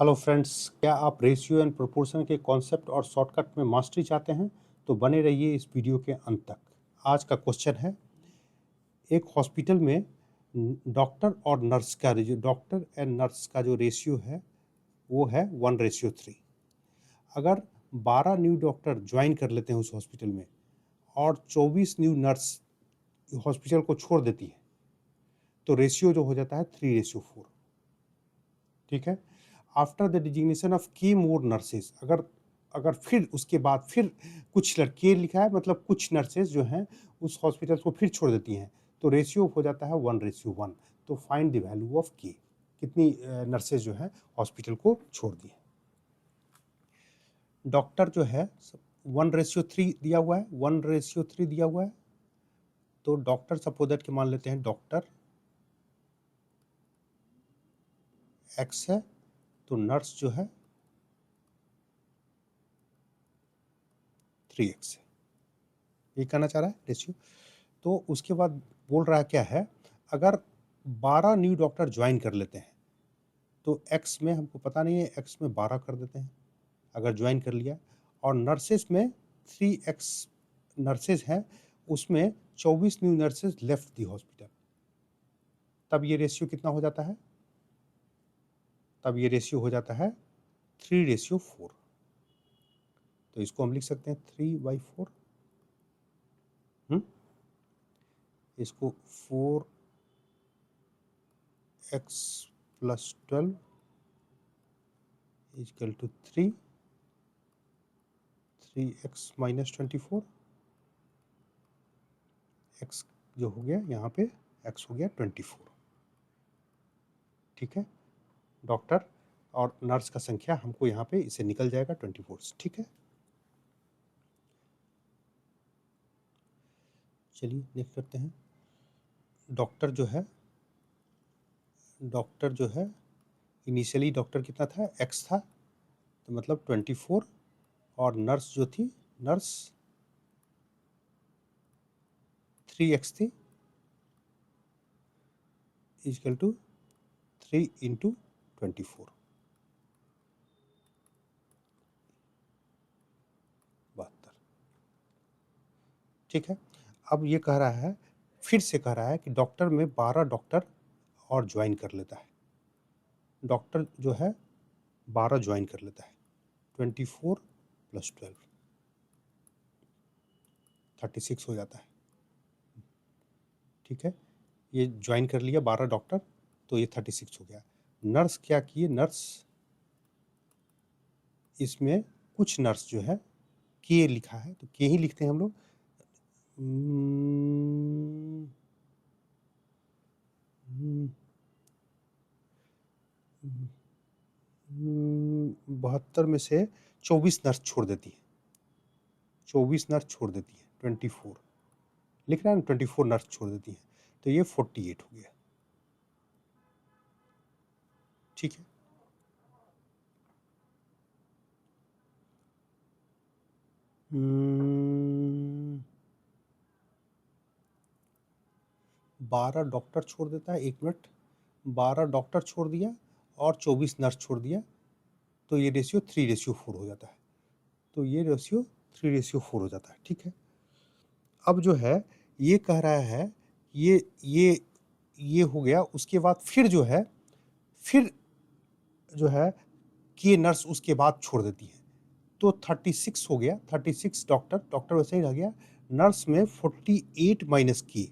Hello friends, क्या आप ratio and proportion के कॉन्सेप्ट और शॉर्टकट में मास्टरी चाहते हैं तो बने रहिए इस वीडियो के अंत तक। आज का क्वेश्चन है, एक हॉस्पिटल में डॉक्टर और नर्स का जो डॉक्टर एंड नर्स का जो रेशियो है वो है 1:3। अगर 12 न्यू डॉक्टर ज्वाइन कर लेते हैं उस हॉस्पिटल में और 24 न्यू नर्स हॉस्पिटल को छोड़ देती है तो रेशियो जो हो जाता है 3:4। ठीक है। आफ्टर द डिजिग्नेशन ऑफ की मोर नर्सेज, अगर फिर उसके बाद फिर कुछ लड़के लिखा है, मतलब कुछ नर्सेज जो हैं उस हॉस्पिटल को फिर छोड़ देती हैं तो रेशियो हो जाता है 1:1। तो फाइंड द वैल्यू ऑफ के, कितनी नर्सेज जो है हॉस्पिटल को छोड़ दी है। डॉक्टर जो है 1:3 दिया हुआ है, 1:3 दिया हुआ है। तो डॉक्टर सपोज दैट के मान लेते हैं डॉक्टर एक्स है, तो नर्स जो है 3x है। ये कहना चाह रहा है रेशियो। तो उसके बाद बोल रहा है क्या है, अगर 12 न्यू डॉक्टर ज्वाइन कर लेते हैं तो x में हमको पता नहीं है, x में 12 कर देते हैं अगर ज्वाइन कर लिया, और नर्सेस में 3x नर्सेज हैं, उसमें 24 न्यू नर्सेज लेफ्ट दी हॉस्पिटल। तब ये रेशियो कितना हो जाता है, तब ये रेशियो हो जाता है 3:4। तो इसको हम लिख सकते हैं 3/4। इसको 4x + 12 equal to 3x - 24। x जो हो गया यहाँ पे x हो गया 24। ठीक है। डॉक्टर और नर्स का संख्या हमको यहाँ पे इसे निकल जाएगा 24। ठीक है, चलिए नेक्स्ट करते हैं। डॉक्टर जो है इनिशियली डॉक्टर कितना था, x था, तो मतलब 24, और नर्स जो थी, नर्स 3x थी, इक्वल टू 3 × 24। 72। ठीक है। अब ये कह रहा है, फिर से कह रहा है कि डॉक्टर में 12 डॉक्टर और ज्वाइन कर लेता है। डॉक्टर जो है 12 ज्वाइन कर लेता है, 24 + 12 36 हो जाता है। ठीक है, ये ज्वाइन कर लिया 12 डॉक्टर, तो ये 36 हो गया। नर्स क्या किए, नर्स इसमें कुछ नर्स जो है के लिखा है तो के ही लिखते हैं हम लोग। 72 में से 24 नर्स छोड़ देती है, 24 नर्स छोड़ देती है, 24 लिख रहा है ना, 24 नर्स छोड़ देती है, तो ये 48 हो गया। ठीक है, बारह डॉक्टर छोड़ देता है, 1 मिनट, 12 डॉक्टर छोड़ दिया और 24 नर्स छोड़ दिया, तो ये रेशियो 3:4 हो जाता है। तो ये रेशियो 3:4 हो जाता है। ठीक है। अब जो है ये कह रहा है, ये हो गया। उसके बाद फिर जो है के नर्स उसके बाद छोड़ देती है, तो 36 हो गया। 36 डॉक्टर वैसे ही रह गया। नर्स में 48 माइनस के,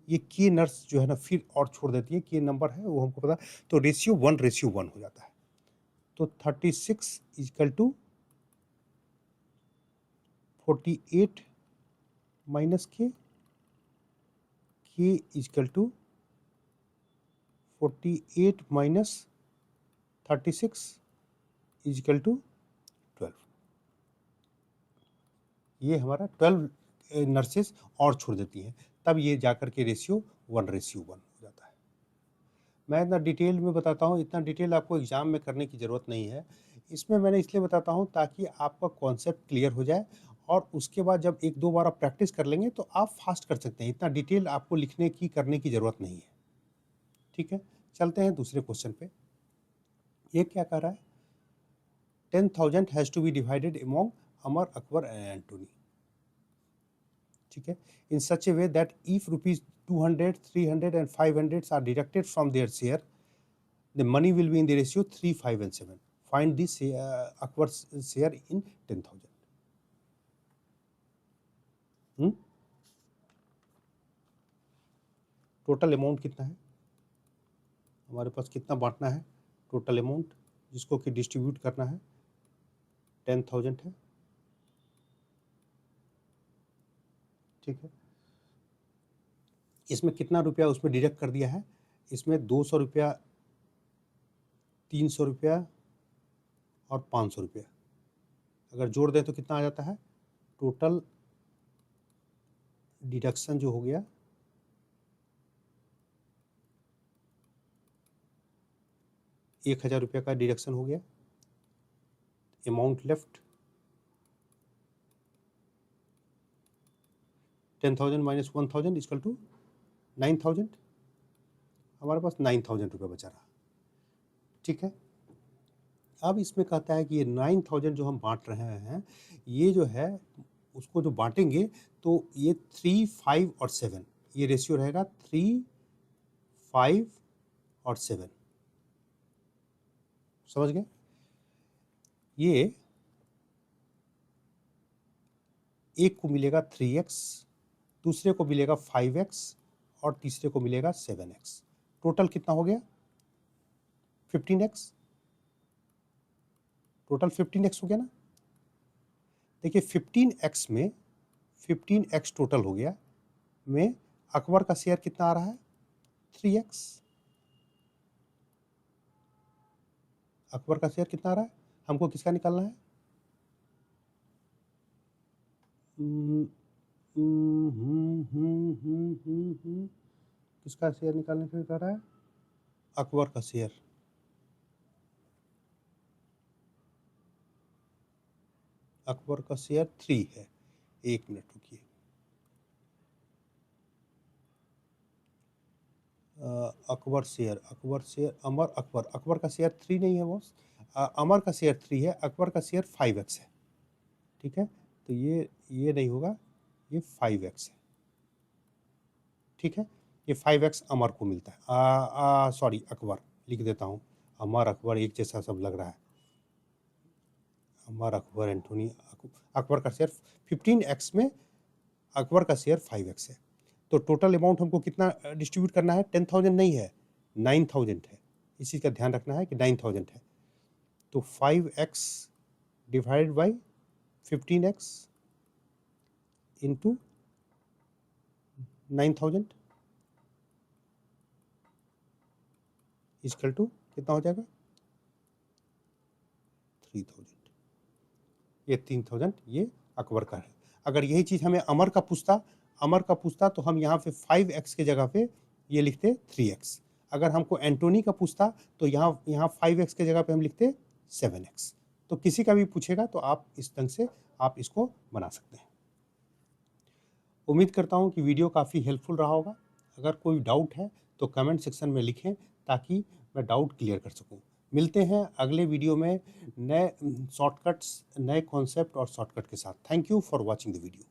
ये के नर्स जो है ना फिर और छोड़ देती है, के नंबर है वो हमको पता, तो रेशियो 1:1 हो जाता है। तो 36 equal to 48 minus k equal to 48 minus 36 equal to 12। ये हमारा 12 नर्सेस और छोड़ देती हैं, तब ये जाकर के रेशियो 1:1 हो जाता है। मैं इतना डिटेल में बताता हूँ, इतना डिटेल आपको एग्ज़ाम में करने की ज़रूरत नहीं है। इसमें मैंने इसलिए बताता हूँ ताकि आपका कॉन्सेप्ट क्लियर हो जाए, और उसके बाद जब 1-2 बार आप प्रैक्टिस कर लेंगे तो आप फास्ट कर सकते हैं। इतना डिटेल आपको लिखने की करने की ज़रूरत नहीं है। ठीक है, चलते हैं दूसरे क्वेश्चन पे। ये क्या कह रहा है, 10,000 has to be divided among Amar, Akbar and Antony. ठीक है, in such a way that if rupees 200, 300 and 500 are deducted from their share, the money will be in the ratio 3, 5 and 7. Find this Akbar's share in 10,000. Total amount कितना है हमारे पास, कितना बांटना है, total amount जिसको कि डिस्ट्रीब्यूट करना है 10,000 है। ठीक है, इसमें कितना रुपया उसमें डिडक्ट कर दिया है, इसमें 200 रुपया, 300 रुपया और 500 रुपया अगर जोड़ दें तो कितना आ जाता है, टोटल डिडक्शन जो हो गया 1,000 रुपया का डिडक्शन हो गया। Amount left 10,000 minus 1,000 equal to 9,000। हमारे पास 9,000 रुपया बचा रहा। ठीक है, अब इसमें कहता है कि ये 9,000 जो हम बांट रहे हैं, ये जो है उसको जो बांटेंगे तो ये 3, 5 और 7 ये रेशियो रहेगा 3, 5 और 7। समझ गए? ये एक को मिलेगा 3x, दूसरे को मिलेगा 5x और तीसरे को मिलेगा 7x। टोटल कितना हो गया, 15x। टोटल 15x हो गया ना। देखिए 15x में 15x टोटल हो गया, में अकबर का शेयर कितना आ रहा है, 3x। अकबर का शेयर कितना आ रहा है, हमको किसका निकालना है, किसका शेयर निकालने के लिए कह रहा है, अकबर का शेयर। अकबर का शेयर 3 है। एक मिनट रुकिए, अकबर शेयर अमर अकबर, अकबर का शेयर 3 नहीं है बॉस, अमर का शेयर 3 है, अकबर का शेयर 5x है। ठीक है, तो ये नहीं होगा, ये 5x है। ठीक है, ये 5x अमर को मिलता है, सॉरी अकबर लिख देता हूँ, अमर अकबर एक जैसा सब लग रहा है, अमर अकबर एंटोनी, अकबर का शेयर 15x में अकबर का शेयर 5x है। तो टोटल अमाउंट हमको कितना डिस्ट्रीब्यूट करना है, 10,000 नहीं है, 9,000 है। इस चीज़ का ध्यान रखना है कि 9,000 है। तो 5x divide by 15x into 9,000 equal to कितना हो जाएगा, 3,000। ये 3,000 ये अकबर का है। अगर यही चीज़ हमें अमर का पूछता तो हम यहाँ पे 5x के जगह पे ये लिखते 3x। अगर हमको एंटोनी का पूछता तो यहाँ 5x के जगह पे हम लिखते 7x। तो किसी का भी पूछेगा तो आप इस ढंग से आप इसको बना सकते हैं। उम्मीद करता हूँ कि वीडियो काफ़ी हेल्पफुल रहा होगा। अगर कोई डाउट है तो कमेंट सेक्शन में लिखें ताकि मैं डाउट क्लियर कर सकूँ। मिलते हैं अगले वीडियो में नए शॉर्टकट्स, नए कॉन्सेप्ट और शॉर्टकट के साथ। Thank you for watching the video.